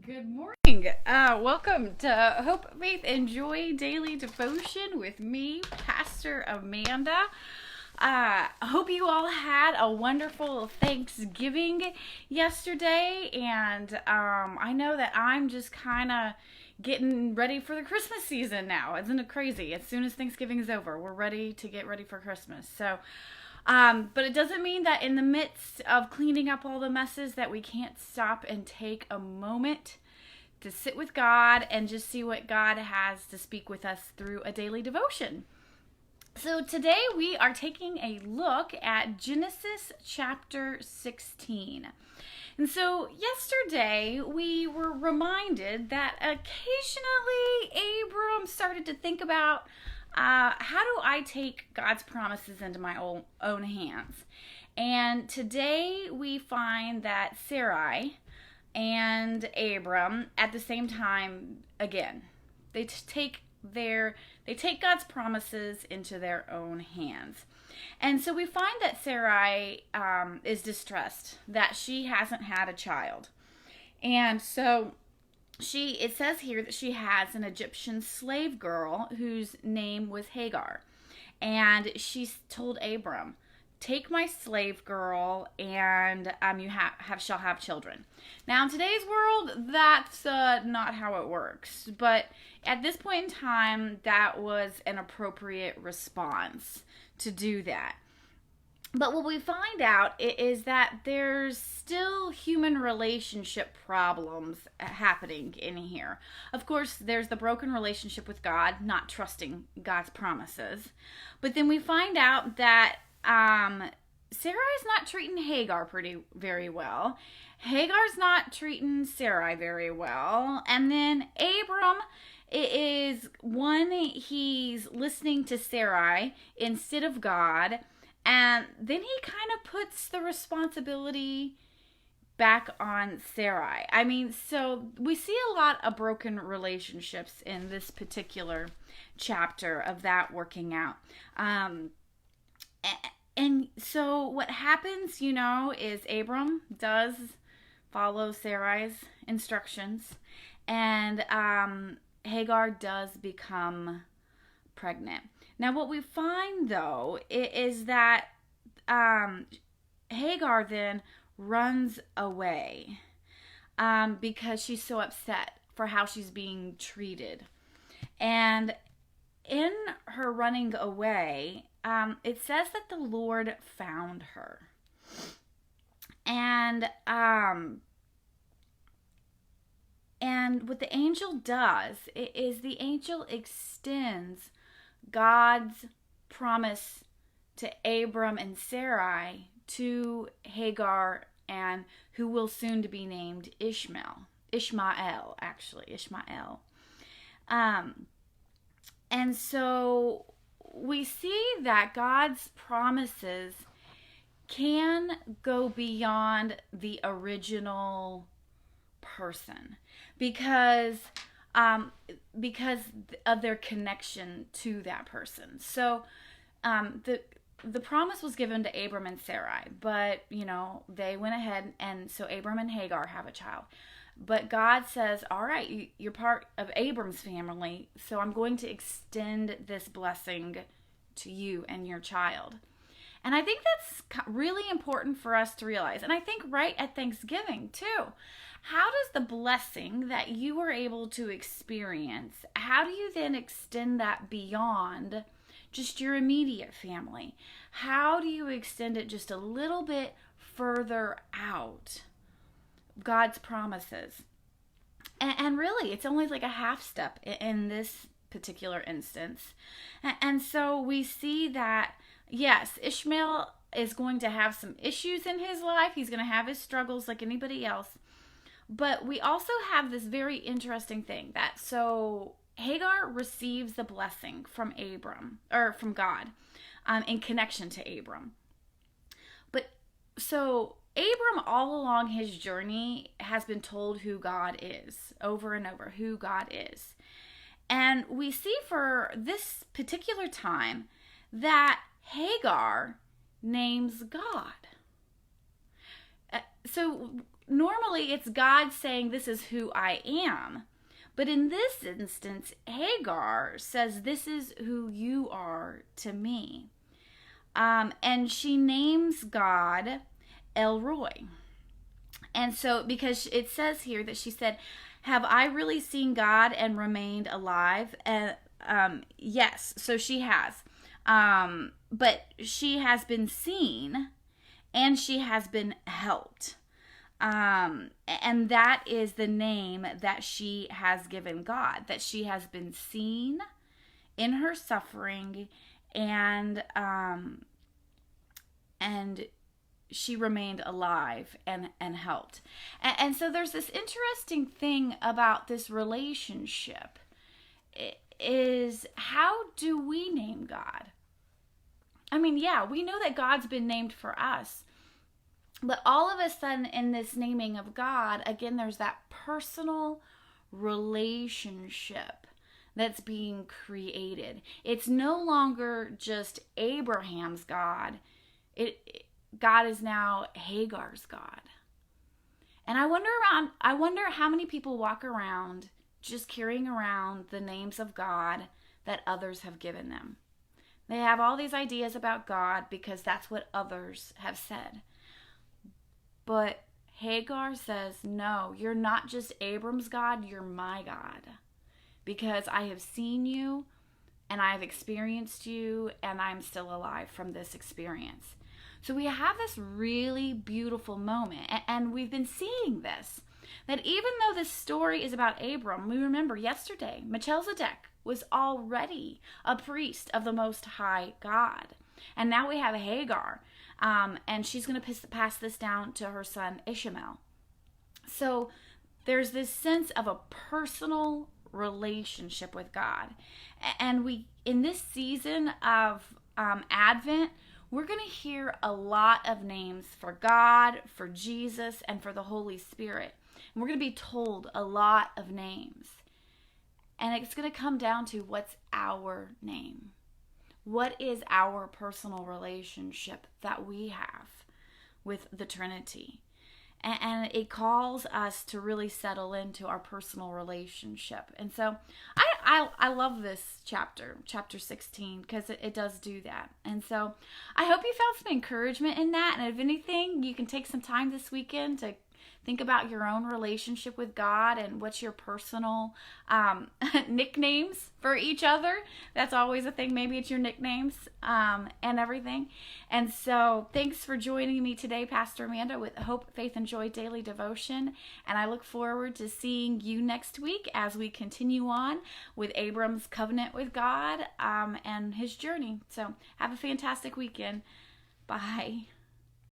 Good morning. Welcome to Hope, Faith, and Joy Daily Devotion with me, Pastor Amanda. Hope you all had a wonderful Thanksgiving yesterday, and I know that I'm just kind of getting ready for the Christmas season now. Isn't it crazy? As soon as Thanksgiving is over, we're ready to get ready for Christmas. But it doesn't mean that in the midst of cleaning up all the messes that we can't stop and take a moment to sit with God and just see what God has to speak with us through a daily devotion. So today we are taking a look at Genesis chapter 16. And so yesterday we were reminded that occasionally Abram started to think about how do I take God's promises into my own hands? And today we find that Sarai and Abram at the same time again, they take God's promises into their own hands. And so we find that Sarai is distressed that she hasn't had a child. And so it says here that she has an Egyptian slave girl whose name was Hagar. And she told Abram, take my slave girl and you shall have children. Now in today's world, that's not how it works. But at this point in time, that was an appropriate response to do that. But what we find out is that there's still human relationship problems happening in here. Of course, there's the broken relationship with God, not trusting God's promises. But then we find out that Sarai's not treating Hagar very well. Hagar's not treating Sarai very well. And then Abram he's listening to Sarai instead of God. And then he kind of puts the responsibility back on Sarai. So we see a lot of broken relationships in this particular chapter of that working out. And so what happens, is Abram does follow Sarai's instructions. And Hagar does become pregnant. Now, what we find, though, is that Hagar then runs away because she's so upset for how she's being treated. And in her running away, it says that the Lord found her. And what the angel does is the angel extends God's promise to Abram and Sarai to Hagar, and who will soon to be named Ishmael. And so we see that God's promises can go beyond the original person because of their connection to that person. So the promise was given to Abram and Sarai, but they went ahead, and so Abram and Hagar have a child. But God says, all right, you're part of Abram's family, so I'm going to extend this blessing to you and your child. And I think that's really important for us to realize. And I think right at Thanksgiving, too. How does the blessing that you were able to experience, how do you then extend that beyond just your immediate family? How do you extend it just a little bit further out? God's promises. And really, it's only like a half step in this particular instance. And so we see that, yes, Ishmael is going to have some issues in his life. He's going to have his struggles like anybody else. But we also have this very interesting thing that so Hagar receives the blessing from God, in connection to Abram. But so Abram, all along his journey, has been told who God is, over and over, who God is. And we see for this particular time that Hagar names God. So normally it's God saying, this is who I am. But in this instance, Hagar says, this is who you are to me. And she names God El Roi. And so, because it says here that she said, have I really seen God and remained alive? Yes, so she has. But she has been seen and she has been helped. And that is the name that she has given God, that she has been seen in her suffering, and she remained alive and helped. And so there's this interesting thing about this relationship is, how do we name God? I mean, yeah, we know that God's been named for us. But all of a sudden in this naming of God, again, there's that personal relationship that's being created. It's no longer just Abraham's God. God is now Hagar's God. And I wonder how many people walk around just carrying around the names of God that others have given them. They have all these ideas about God because that's what others have said. But Hagar says, no, you're not just Abram's God, you're my God. Because I have seen you and I have experienced you and I'm still alive from this experience. So we have this really beautiful moment, and we've been seeing this, that even though this story is about Abram, we remember yesterday, Melchizedek was already a priest of the Most High God. And now we have Hagar. And she's going to pass this down to her son Ishmael. So there's this sense of a personal relationship with God. And we, in this season of Advent, we're going to hear a lot of names for God, for Jesus, and for the Holy Spirit. And we're going to be told a lot of names. And it's going to come down to, what's our name? What is our personal relationship that we have with the Trinity? And it calls us to really settle into our personal relationship. And so I love this chapter 16, because it does do that. And so I hope you found some encouragement in that. And if anything, you can take some time this weekend to think about your own relationship with God and what's your personal nicknames for each other. That's always a thing. Maybe it's your nicknames and everything. And so thanks for joining me today, Pastor Amanda, with Hope, Faith, and Joy Daily Devotion. And I look forward to seeing you next week as we continue on with Abram's covenant with God and his journey. So have a fantastic weekend. Bye.